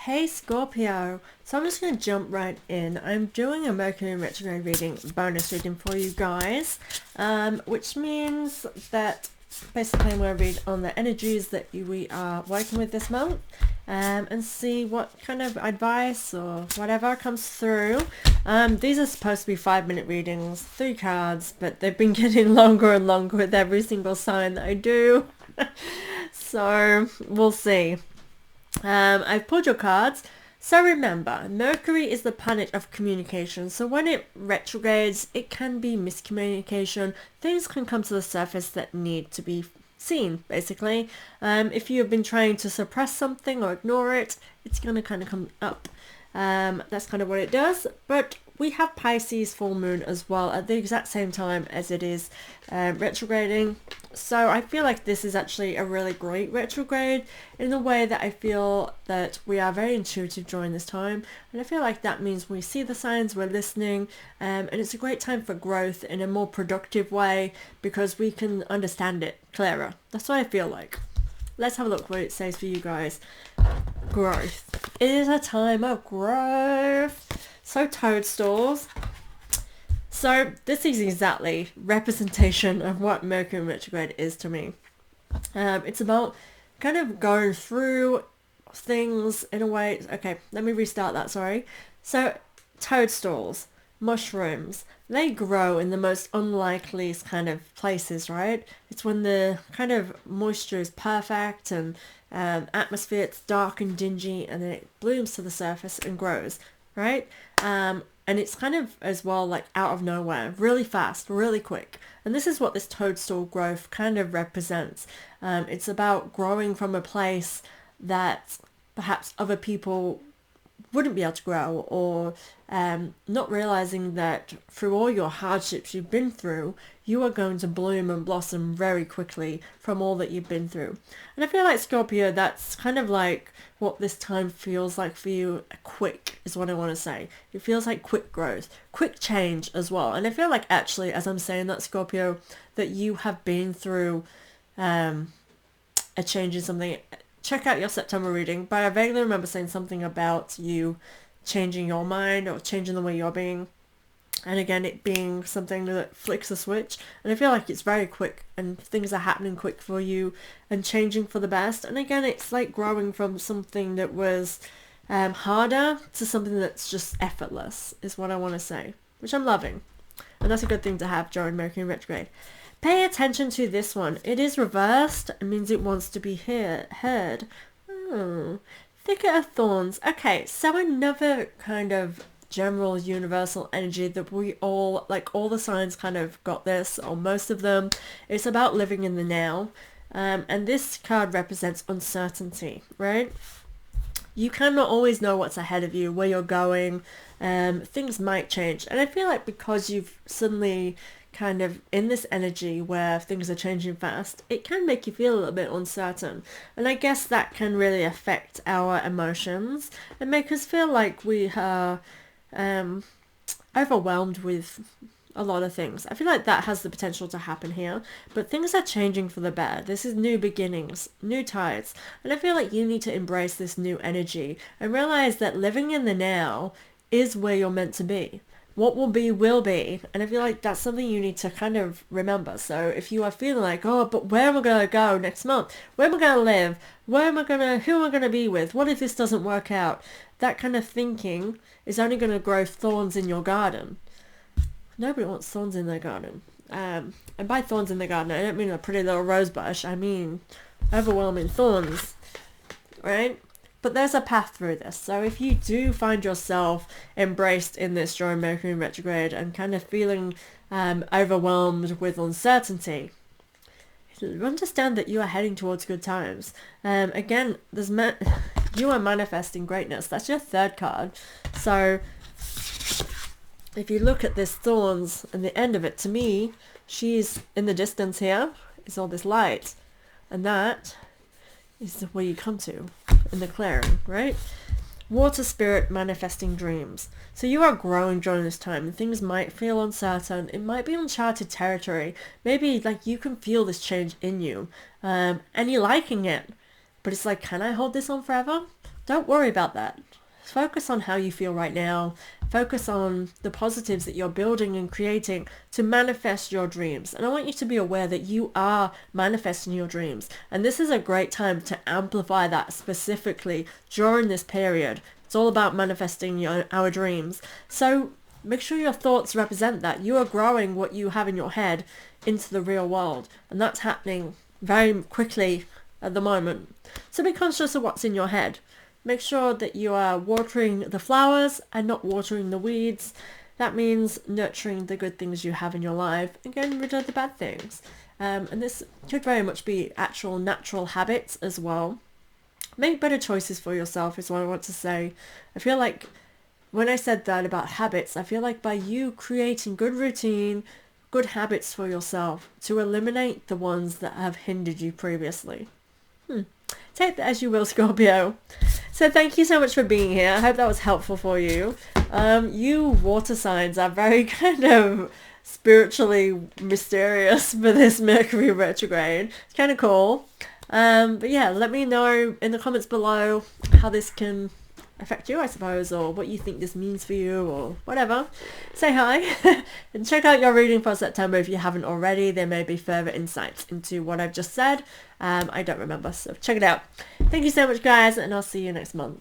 Hey Scorpio, so I'm just going to jump right in. I'm doing a Mercury Retrograde reading, bonus reading for you guys, which means that basically I'm going to read on the energies that we are working with this month and see what kind of advice or whatever comes through. These are supposed to be 5-minute readings, 3 cards, but they've been getting longer and longer with every single sign that I do. So we'll see. I've pulled your cards. So remember, Mercury is the planet of communication. So when it retrogrades, it can be miscommunication. Things can come to the surface that need to be seen, basically. If you have been trying to suppress something or ignore it, it's going to kind of come up. That's kind of what it does. But we have Pisces full moon as well at the exact same time as it is retrograding. So I feel like this is actually a really great retrograde in the way that I feel that we are very intuitive during this time. And I feel like that means we see the signs, we're listening, and it's a great time for growth in a more productive way because we can understand it clearer. That's what I feel like. Let's have a look what it says for you guys. Growth. It is a time of growth. So toadstools. So this is exactly representation of what Mercury retrograde is to me. It's about kind of going through things in a way. Okay, let me restart that, sorry. So toadstools, mushrooms, they grow in the most unlikeliest kind of places, right? It's when the kind of moisture is perfect and atmosphere, it's dark and dingy, and then it blooms to the surface and grows, right? And it's kind of as well like out of nowhere, really fast, really quick. And this is what this toadstool growth kind of represents. It's about growing from a place that perhaps other people wouldn't be able to grow, or not realizing that through all your hardships you've been through, you are going to bloom and blossom very quickly from all that you've been through. And I feel like Scorpio, that's kind of like what this time feels like for you. Quick is what I want to say. It feels like quick growth, quick change as well. And I feel like actually, as I'm saying that, Scorpio, that you have been through a change in something. Check out your September reading, but I vaguely remember saying something about you changing your mind or changing the way you're being. And again, it being something that flicks a switch. And I feel like it's very quick and things are happening quick for you and changing for the best. And again, it's like growing from something that was harder to something that's just effortless is what I want to say, which I'm loving. And that's a good thing to have during Mercury retrograde. Pay attention to this one. It is reversed. It means it wants to be heard. Thicket of thorns. Okay, so another kind of general universal energy that we all, like all the signs kind of got this, or most of them. It's about living in the now. And this card represents uncertainty, right? You cannot always know what's ahead of you, where you're going. Things might change. And I feel like because you've suddenly kind of in this energy where things are changing fast, it can make you feel a little bit uncertain. And I guess that can really affect our emotions and make us feel like we are overwhelmed with a lot of things. I feel like that has the potential to happen here, but things are changing for the better. This is new beginnings, new tides, and I feel like you need to embrace this new energy and realize that living in the now is where you're meant to be. What will be, and I feel like that's something you need to kind of remember. So if you are feeling like, oh, but where am I going to go next month? Where am I going to live? Who am I going to be with? What if this doesn't work out? That kind of thinking is only going to grow thorns in your garden. Nobody wants thorns in their garden. And by thorns in the garden, I don't mean a pretty little rose bush. I mean overwhelming thorns, right? But there's a path through this. So if you do find yourself embraced in this during Mercury retrograde and kind of feeling overwhelmed with uncertainty, understand that you are heading towards good times. Again, you are manifesting greatness. That's your third card. So if you look at this thorns and the end of it, to me, she's in the distance here. It's all this light. And that is where you come to in the clearing, right? Water spirit manifesting dreams. So you are growing during this time and things might feel uncertain. It might be uncharted territory. Maybe like you can feel this change in you and you're liking it. But it's like, can I hold this on forever? don't worry about that. Focus on how you feel right now. Focus on the positives that you're building and creating to manifest your dreams. And I want you to be aware that you are manifesting your dreams. And this is a great time to amplify that specifically during this period. It's all about manifesting our dreams. So make sure your thoughts represent that. You are growing what you have in your head into the real world. And that's happening very quickly at the moment. So be conscious of what's in your head. Make sure that you are watering the flowers and not watering the weeds. That means nurturing the good things you have in your life and getting rid of the bad things. And this could very much be actual natural habits as well. Make better choices for yourself is what I want to say. I feel like when I said that about habits, I feel like by you creating good routine, good habits for yourself to eliminate the ones that have hindered you previously. Take that as you will, Scorpio. So thank you so much for being here. I hope that was helpful for you. You water signs are very kind of spiritually mysterious for this Mercury retrograde. It's kind of cool. But yeah, let me know in the comments below how this can affect you, I suppose, or what you think this means for you, or whatever. Say hi and check out your reading for September if you haven't already. There may be further insights into what I've just said. I don't remember, so check it out. Thank you so much, guys, and I'll see you next month.